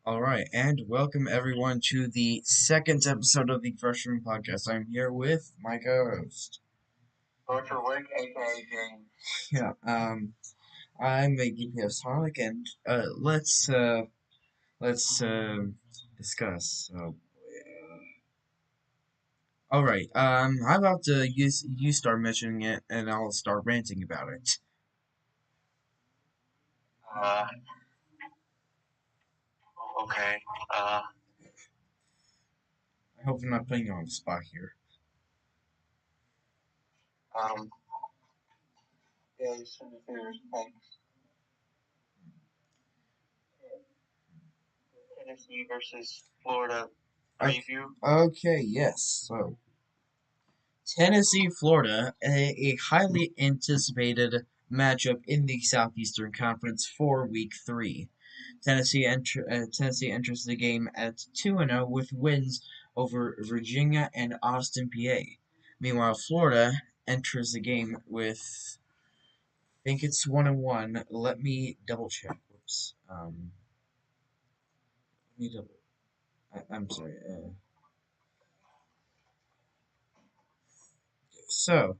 Alright, and welcome everyone to the second episode of the Freshman podcast. I'm here with my co-host. Dr. Wick, aka James. Yeah, I'm a GPS Sonic, and let's discuss. Alright, how about you start mentioning it, and I'll start ranting about it. Uh, okay. Uh, I hope I'm not putting you on the spot here. um, yeah, thanks. Tennessee versus Florida Okay, preview. okay, yes. So Tennessee, Florida, a highly anticipated matchup in the Southeastern Conference for Week 3. Tennessee enters the game at 2-0 with wins over Virginia and Austin, PA. Meanwhile, Florida enters the game with, I think it's 1-1. Let me double check. Whoops. Let me double. I'm sorry. So,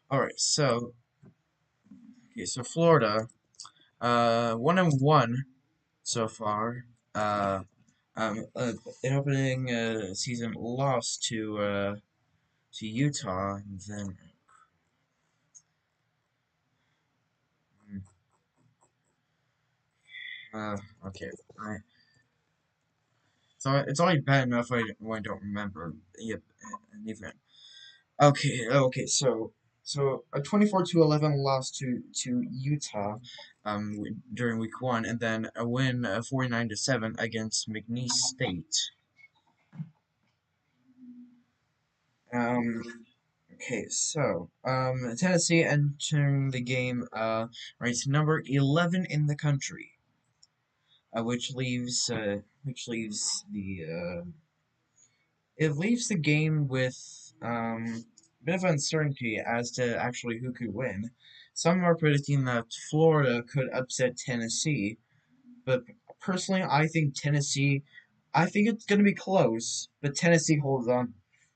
all right. So Florida, 1-1 so far. Uh, in opening season loss to Utah, and then mm, uh, okay, I so it's already bad enough I don't remember. Yep, an event. Okay, so a 24-11 loss to Utah, during week 1, and then a win 49-7 against McNeese State. Um, Okay, so Tennessee entering the game ranked number 11 in the country, which leaves the game with a bit of uncertainty as to actually who could win. Some are predicting that Florida could upset Tennessee, but personally, I think it's going to be close, but Tennessee holds on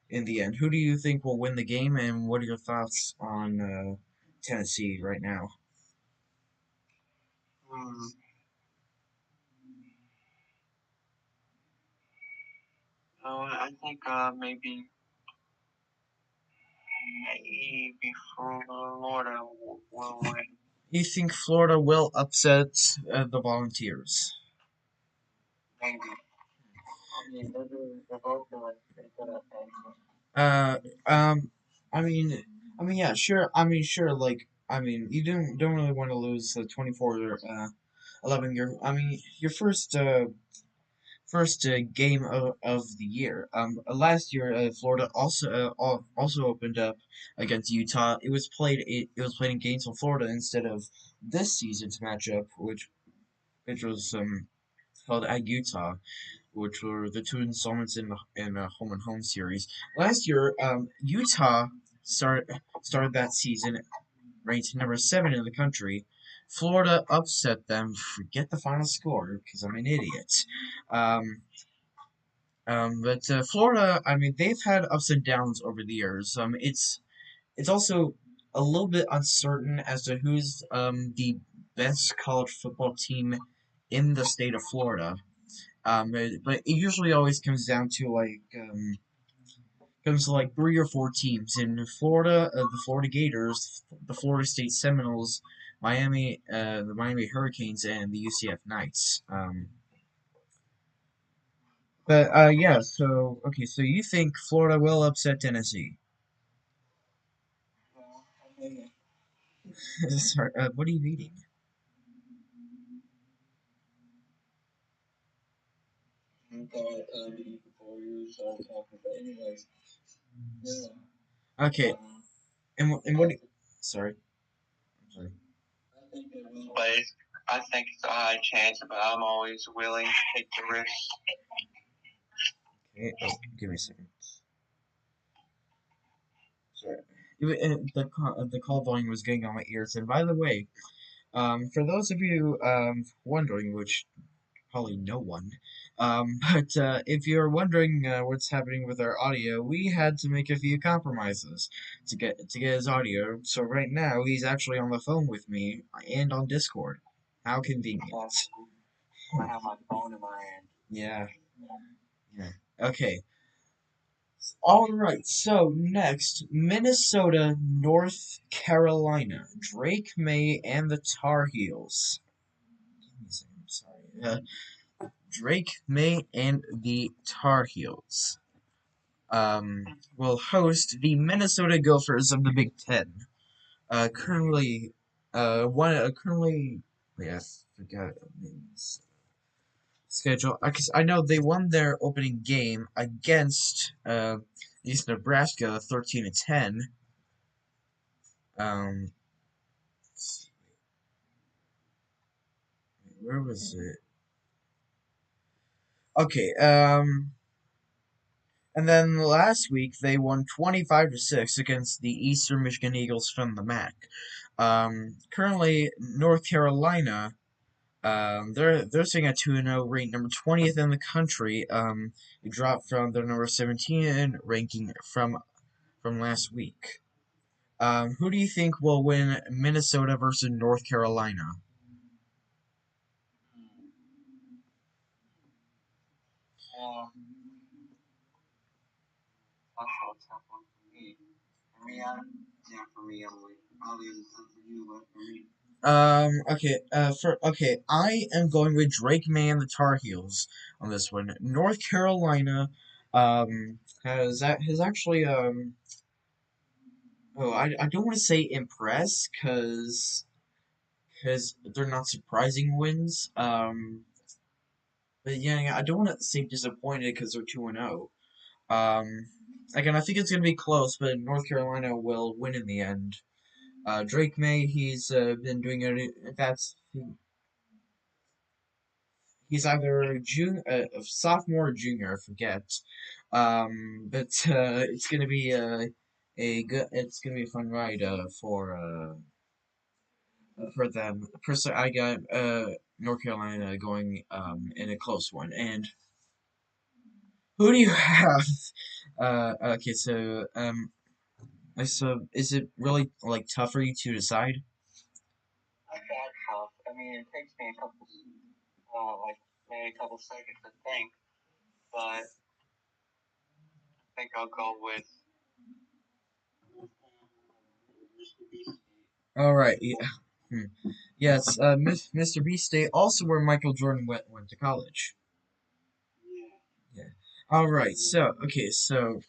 in the end. Who do you think will win the game, and what are your thoughts on Tennessee right now? Hmm. I think maybe Florida will win. You think Florida will upset the Volunteers? Maybe. I mean, they're both doing pretty good at things. Uh, um, I mean, yeah, sure. I mean, sure. You don't really want to lose the 24-11. Your first game of the year. Last year, Florida also opened up against Utah. It was played in Gainesville, Florida, instead of this season's matchup, which was held at Utah, which were the two installments in a home and home series. Last year, Utah started that season ranked number 7 in the country. Florida upset them. Forget the final score because I'm an idiot. Um, but Florida, I mean, they've had ups and downs over the years. It's also a little bit uncertain as to who's the best college football team in the state of Florida. But it usually always comes to like 3 or 4 teams in Florida: the Florida Gators, the Florida State Seminoles, the Miami Hurricanes, and the UCF Knights. But yeah, so okay, so you think Florida will upset Tennessee? Maybe. Sorry, what are you eating? Before you start talking, but anyways, yeah. Okay, Um, and what? Sorry, I'm sorry. but I think it's a high chance, but I'm always willing to take the risk. Okay, oh, give me a second. Sorry, the call volume was getting on my ears. And by the way, For those of you wondering, which probably no one, but if you're wondering what's happening with our audio, we had to make a few compromises to get his audio. So right now he's actually on the phone with me and on Discord. How convenient. I have my phone in my hand. Yeah, yeah. Okay. All right. So next, Minnesota, North Carolina, Drake May and the Tar Heels. I'm sorry. Drake May and the Tar Heels will host the Minnesota Gophers of the Big Ten. Currently, currently, yes, forgot schedule. Because I know they won their opening game against East Nebraska, 13-10. Um, where was it? Okay. And then last week they won 25-6 against the Eastern Michigan Eagles from the MAC. Currently, North Carolina, they're sitting at 2-0, ranked number 20th in the country. They dropped from their number 17 ranking from last week. Who do you think will win Minnesota versus North Carolina? Well, that's a tough one for me. For me, yeah, for me, I'll leave it for you, but for me. I am going with Drake May and the Tar Heels on this one. North Carolina, has actually, I don't want to say impressed, cause they're not surprising wins. But yeah, I don't want to say disappointed because they're 2-0. Again, I think it's gonna be close, but North Carolina will win in the end. Drake May, he's been doing it. He's either sophomore or junior, I forget. But it's gonna be it's gonna be a fun ride for them. Personally, I got North Carolina going in a close one. And who do you have? Okay, so is it really like tough for you to decide? I got tough. I mean, it takes me a couple, like maybe a couple seconds to think, but I think I'll go with. All right, yeah. Hmm. Yes, Mr. B State, also where Michael Jordan went to college. Yeah. All right. So okay. So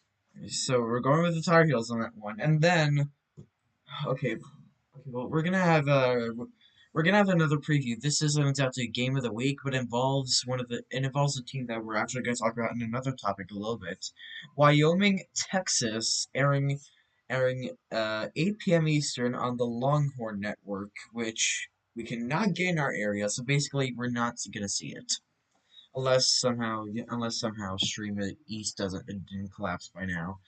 we're going with the Tar Heels on that one, and then okay. Okay. Well, we're gonna have another preview. This isn't exactly a game of the week, but involves it involves a team that we're actually going to talk about in another topic a little bit. Wyoming, Texas, airing 8 p.m. Eastern on the Longhorn Network, which we cannot get in our area. So basically, we're not gonna see it. Unless somehow Stream East it didn't collapse by now.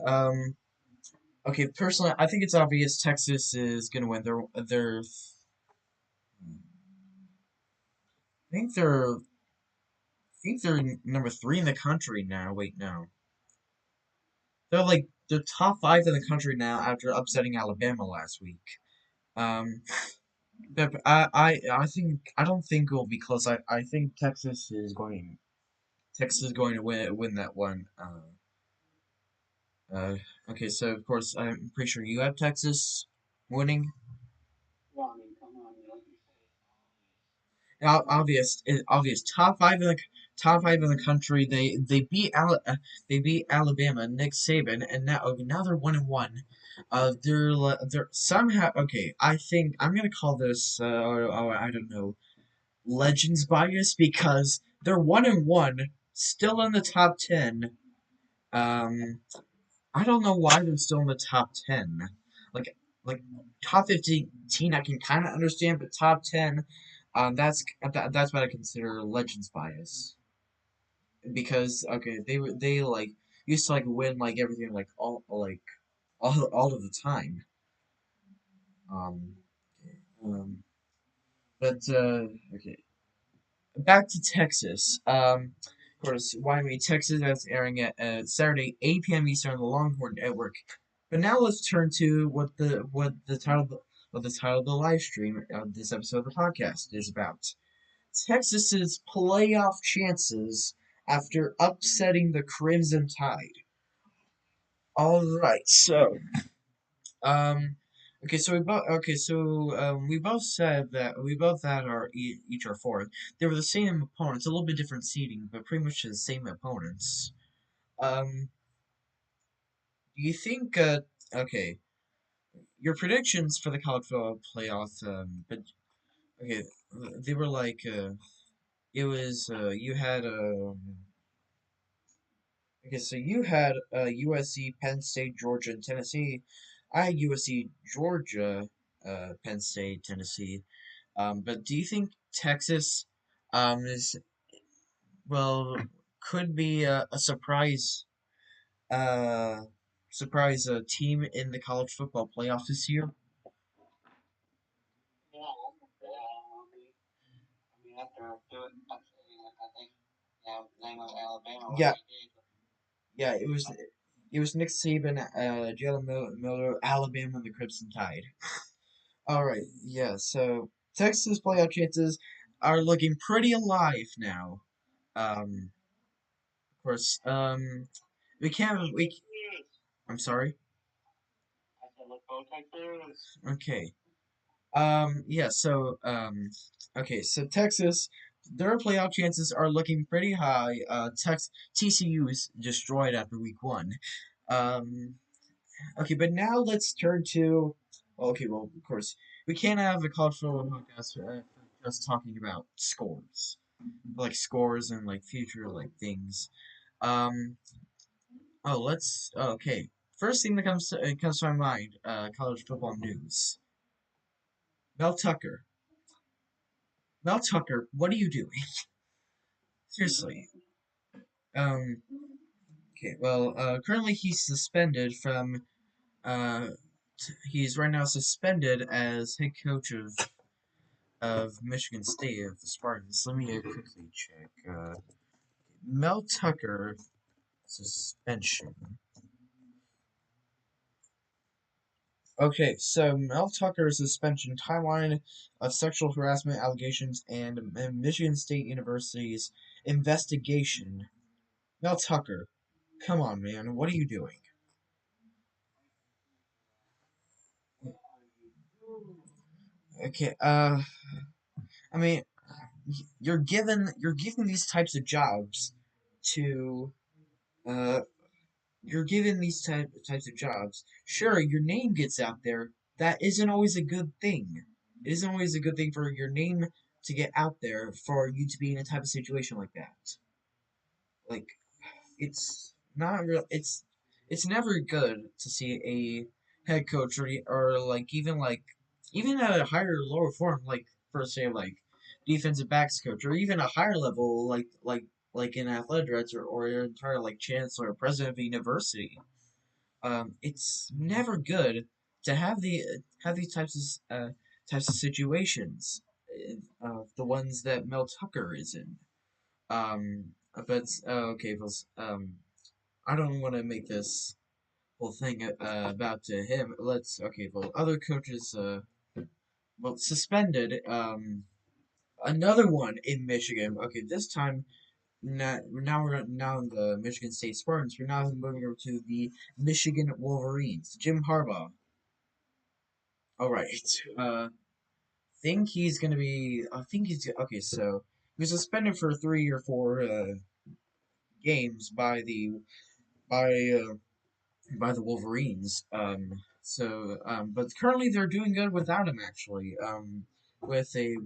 um, okay, personally, I think it's obvious Texas is gonna win. I think they're number 3 in the country now. Wait, no, they're top 5 in the country now after upsetting Alabama last week. Um, but I don't think it will be close. I think Texas is going to win that one. Uh, okay, so of course I'm pretty sure you have Texas winning. Well, I mean, come on, like you Obvious top five in the country. They beat Alabama, Nick Saban, and now they're 1-1. They're somehow okay. I think I'm gonna call this I don't know, legends bias, because they're 1-1, still in the top 10. Um, I don't know why they're still in the top 10. Like, like top 15, I can kind of understand, but top 10, that's what I consider legends bias. Because okay, they like used to like win like everything like all of the time. Um, Um, but okay, back to Texas. Of course, Wyoming, Texas. That's airing at Saturday, 8 p.m. Eastern on the Longhorn Network. But now let's turn to what the title of the live stream of this episode of the podcast is about. Texas's playoff chances after upsetting the Crimson Tide. All right, so um, we both said that we both had our each our fourth. They were the same opponents, a little bit different seeding, but pretty much the same opponents. Um, do you think? Okay, your predictions for the college football playoff. But okay, they were like it was you had okay, so you had USC, Penn State, Georgia, and Tennessee. I had USC, Georgia, Penn State, Tennessee. But do you think Texas is well could be a uh surprise team in the college football playoff this year? Yeah, I mean, after doing, I think, yeah, name of Alabama, what Yeah, they did. yeah, it was Nick Saban, Jalen Miller, Alabama, and the Crimson Tide. All right, yeah. So Texas playoff chances are looking pretty alive now. Of course, we can't. I'm sorry. I said, let's go Texas. Okay. Yeah, okay, so Texas, their playoff chances are looking pretty high. TCU is destroyed after week one. Um, okay, but now let's turn to, okay, well, of course, we can't have a college football podcast just talking about scores, like scores and like future like things. Um, okay. First thing that comes to my mind, college football news. Mel Tucker. Mel Tucker, what are you doing? Seriously. Um, okay, well, currently he's suspended from, uh, he's right now suspended as head coach of Michigan State of the Spartans. Let me quickly check. Mel Tucker suspension. Okay, so Mel Tucker's suspension timeline of sexual harassment allegations and Michigan State University's investigation. Mel Tucker, come on, man, what are you doing? Okay, I mean, you're given these types of jobs to uh you're given these types of jobs. Sure, your name gets out there. That isn't always a good thing. It isn't always a good thing for your name to get out there for you to be in a type of situation like that. Like it's not real. It's never good to see a head coach or like even at a higher lower form like for say like defensive backs coach or even a higher level like in athletic director or your entire like chancellor or president of a university. It's never good to have these types of situations. The ones that Mel Tucker is in. But okay, well, I don't want to make this whole thing about him. Let's okay. Well, other coaches well suspended. Another one in Michigan. Okay, this time now in the Michigan State Spartans. We're now moving over to the Michigan Wolverines. Jim Harbaugh. All right. Uh, think he's gonna be. I think he's okay. So he was suspended for 3 or 4 games by uh, by the Wolverines. But currently they're doing good without him actually. With a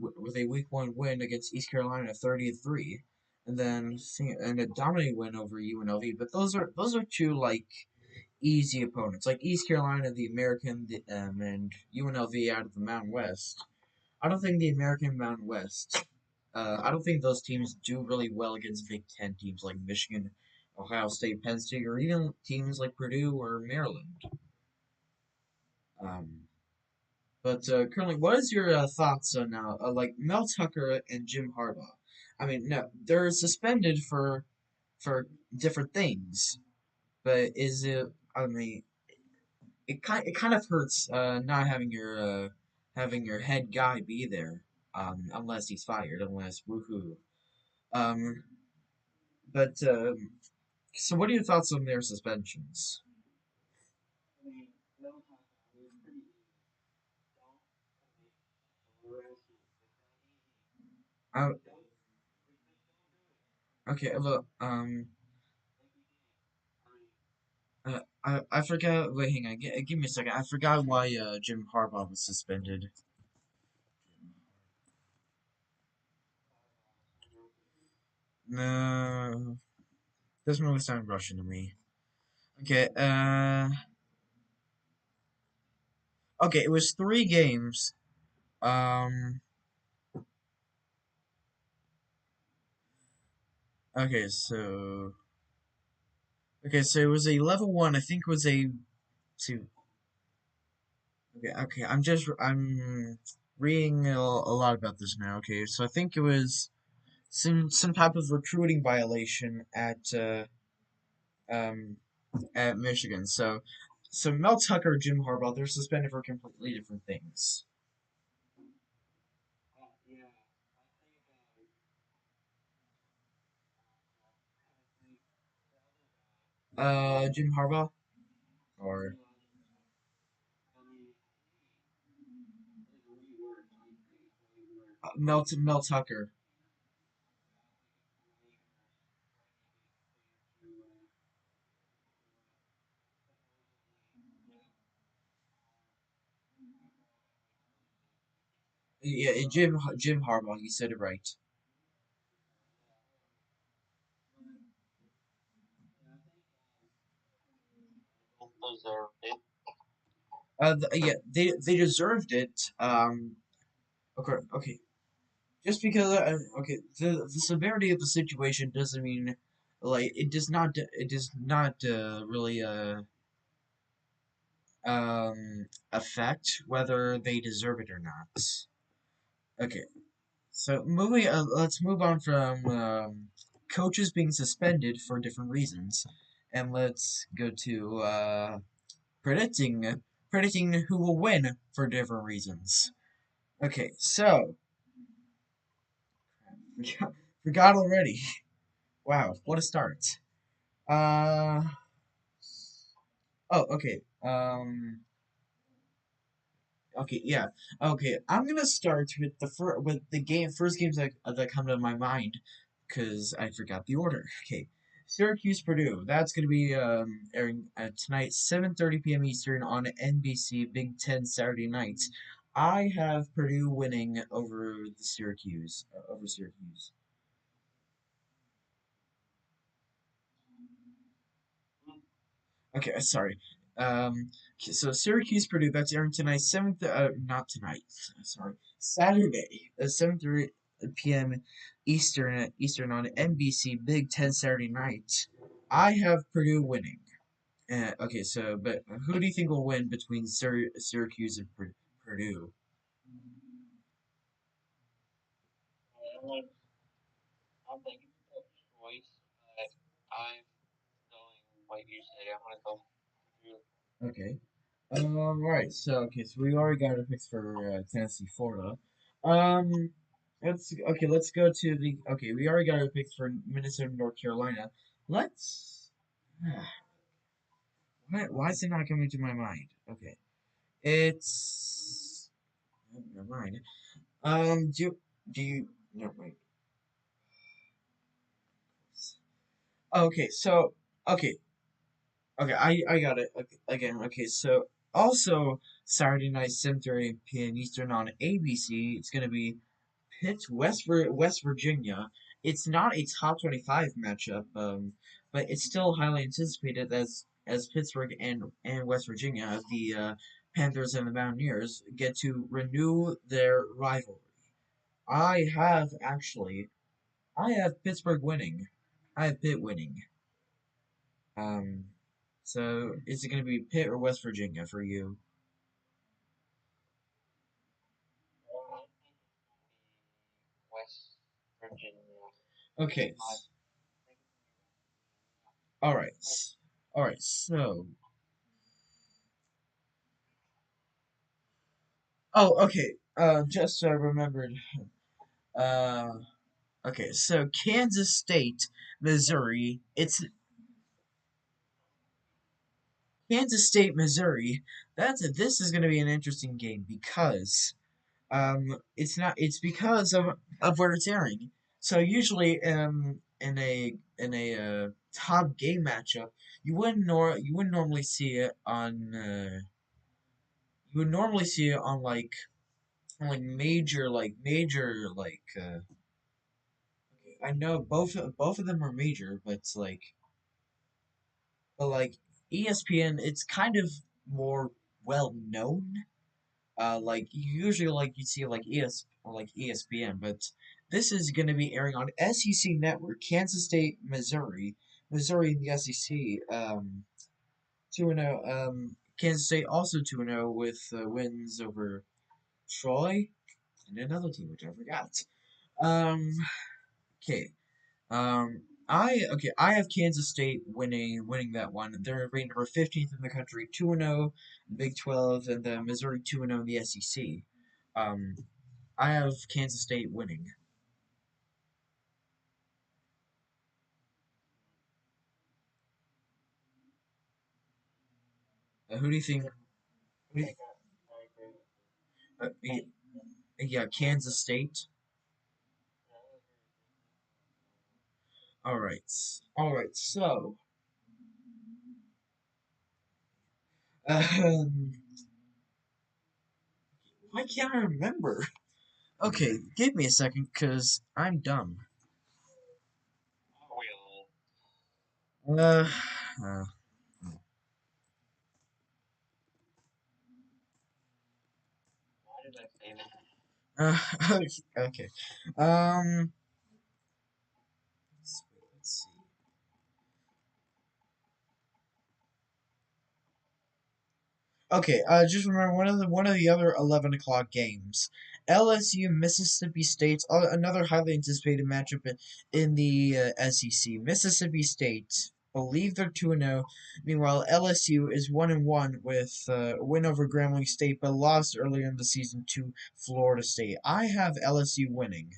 week one win against East Carolina, 30-3, and a dominating win over UNLV. But those are two like easy opponents, like East Carolina, the American, and UNLV out of the Mountain West. I don't think the American Mountain West. I don't think those teams do really well against Big Ten teams like Michigan, Ohio State, Penn State, or even teams like Purdue or Maryland. Um, But currently, what is your thoughts on now, like Mel Tucker and Jim Harbaugh? I mean, no, they're suspended for different things, but is it? I mean, it kind of hurts not having your head guy be there, unless he's fired, unless woohoo. Um, but so what are your thoughts on their suspensions? I mean, no time. I mean, it's pretty easy. Don't commit harassment. It's that easy. Uh, Don't just don't do it. okay, well, Like you did. I mean, I forgot. Wait, hang on. Give me a second. I forgot why Jim Harbaugh was suspended. No, doesn't really sound Russian to me. Okay, okay, it was 3 games. Um, okay, so it was a level one. I think it was a two. Okay, I'm reading a lot about this now. Okay, so I think it was some type of recruiting violation um at Michigan. So Mel Tucker, Jim Harbaugh, they're suspended for completely different things. yeah. I think, I think the other guy, Jim Harbaugh or yeah, I mean, there's way worse. I agree. It's way worse. Mel Tucker. Yeah, I think it's way worse. Right? You get cleared supposedly, Yeah, Jim Harbaugh. You said it right. yeah, I think both deserved it. Yeah, they deserved it. Okay, okay. Just because okay, the severity of the situation doesn't mean like it does not really affect whether they deserve it or not. Okay, so moving let's move on from coaches being suspended for different reasons, and let's go to predicting who will win for different reasons. Okay, so forgot already. Wow, what a start. Uh oh, okay. Okay, yeah. Okay, I'm gonna start with with the first games that come to my mind, cause I forgot the order. Okay, Syracuse Purdue. That's gonna be airing tonight, 7:30 p.m. Eastern on NBC Big Ten Saturday night. I have Purdue winning over Syracuse. Okay, sorry. Okay, so Syracuse Purdue. That's airing tonight, seventh. Not tonight. Sorry, Saturday, 7:30 p.m. Eastern on NBC Big Ten Saturday night. I have Purdue winning. Okay, so but who do you think will win between Syracuse and Purdue? Like, I'm thinking it's a tough choice, but I'm going what you said. I'm gonna go Purdue. Okay. Right. So we already got our picks for Tennessee, Florida. Um, let's go to the. Okay, we already got our picks for Minnesota, North Carolina. Let's. Why is it not coming to my mind? Okay, it's. Never mind. Do you never mind. Okay, so okay, okay, I got it again. Okay, so also Saturday night, 7:30 p.m. Eastern on ABC. It's gonna be Pitt, West Virginia. It's not a top 25 matchup, but it's still highly anticipated as Pittsburgh and West Virginia, the Panthers and the Mountaineers, get to renew their rivalry. I have actually, I have Pittsburgh winning. I have Pitt winning. Um, so is it going to be Pitt or West Virginia for you? Virginia. Okay. My All right. All right. So, oh, okay. Just remembered. Uh, okay. So Kansas State, Missouri. It's Kansas State, Missouri. This is going to be an interesting game because it's not. It's because of where it's airing. So usually, in a top game matchup, you wouldn't normally see it on. You would normally see it on like major I know both of them are major, but it's like ESPN, it's kind of more well known. Like usually like you see like ESPN, but this is going to be airing on SEC Network, Kansas State, Missouri in the SEC. 2-0. Kansas State also 2-0 with wins over Troy and another team which I forgot. Um, okay. I have Kansas State winning that one. They're ranked number 15th in the country, 2-0 Big 12, and the Missouri 2-0 in the SEC. Um, I have Kansas State winning. Who do you think? Who do you, I agree. yeah, Kansas State. All right, all right. So, um, why can't I remember? Okay, give me a second, cause I'm dumb. Will. Uh, uh, Why did I say that? uh okay. Um, let's see. Okay, just remember one of the other 11 o'clock games. LSU Mississippi State's another highly anticipated matchup in the SEC. Mississippi State believe they're 2-0. Meanwhile, LSU is 1-1 with a win over Grambling State, but lost earlier in the season to Florida State. I have LSU winning.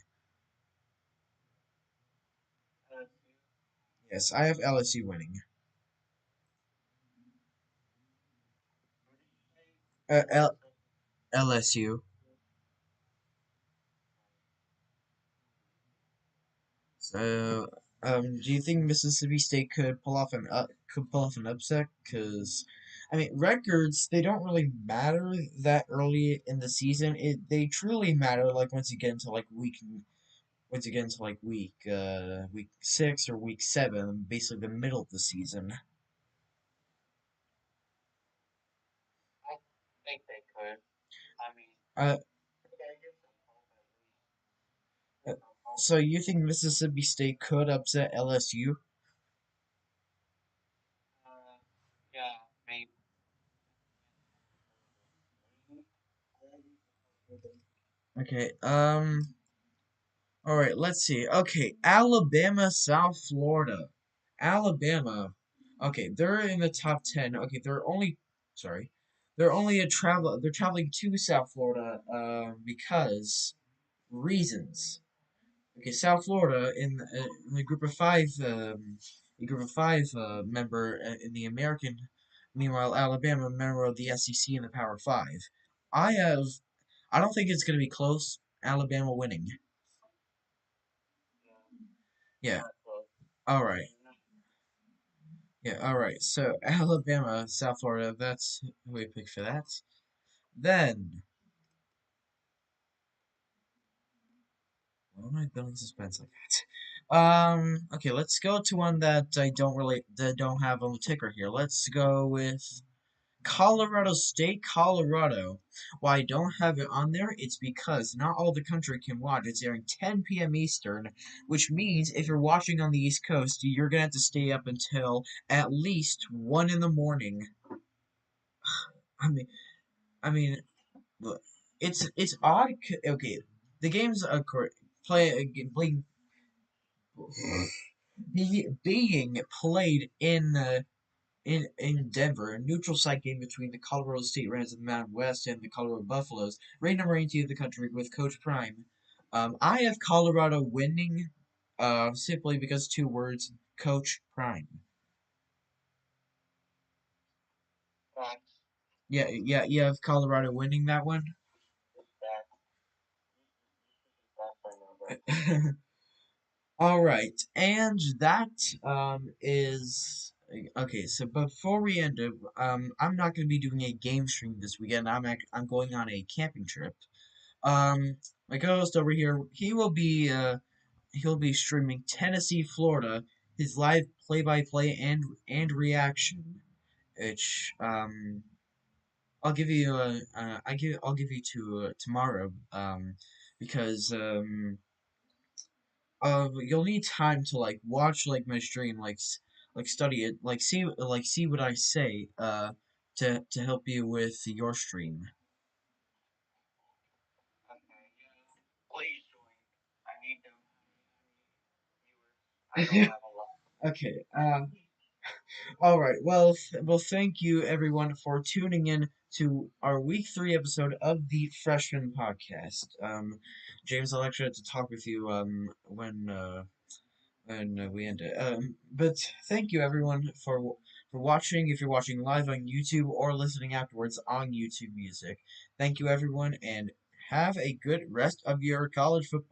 Yes, I have LSU winning. Uh, L- LSU. So, do you think Mississippi State could pull off an upset? Because, I mean, records they don't really matter that early in the season. They truly matter like once you get into like week 6 or week 7, basically the middle of the season. I think they could. I mean, Uh, you gotta give some hope at least. uh, Give some hope. so you think Mississippi State could upset LSU? Uh, yeah, maybe. Okay. All right, let's see. Okay, Alabama, South Florida. Alabama. Okay, they're in the top 10. Okay, sorry. They're traveling to South Florida because reasons. Okay, South Florida in the group of 5 member in the American. Meanwhile, Alabama member of the SEC in the Power 5. I have I don't think it's going to be close. Alabama winning. Yeah, Yeah. not close. All I right. mean, Yeah, all right. So Alabama, South Florida, that's who we picked for that. Then, why am I building suspense like that? Okay, let's go to one that don't have on the ticker here. Let's go with Colorado State, Colorado. Why I don't have it on there, it's because not all the country can watch. It's airing 10 p.m. Eastern, which means if you're watching on the East Coast, you're gonna have to stay up until at least 1 in the morning. I mean, I mean, look, it's odd. Okay, the game's play. being played in Denver, a neutral site game between the Colorado State Rams of the Mountain West and the Colorado Buffaloes, ranked number 18 in the country with Coach Prime. I have Colorado winning, simply because two words, Coach Prime. Facts. Yeah, yeah, you have Colorado winning that one. That. That's my number. All right, and that is okay. So before we end it, I'm not going to be doing a game stream this weekend. I'm going on a camping trip. My co-host over here, he'll be streaming Tennessee, Florida, his live play-by-play and reaction, which I'll give you to tomorrow because you'll need time to like watch like my stream like study it like see what I say to help you with your stream. Okay. Please join. I need them. I don't have a lot. Okay. All right. Well, well, thank you everyone for tuning in to our week 3 episode of the Freshman podcast. James, I'll actually have to talk with you when we end it. But thank you everyone for watching. If you're watching live on YouTube or listening afterwards on YouTube Music, thank you everyone, and have a good rest of your college football.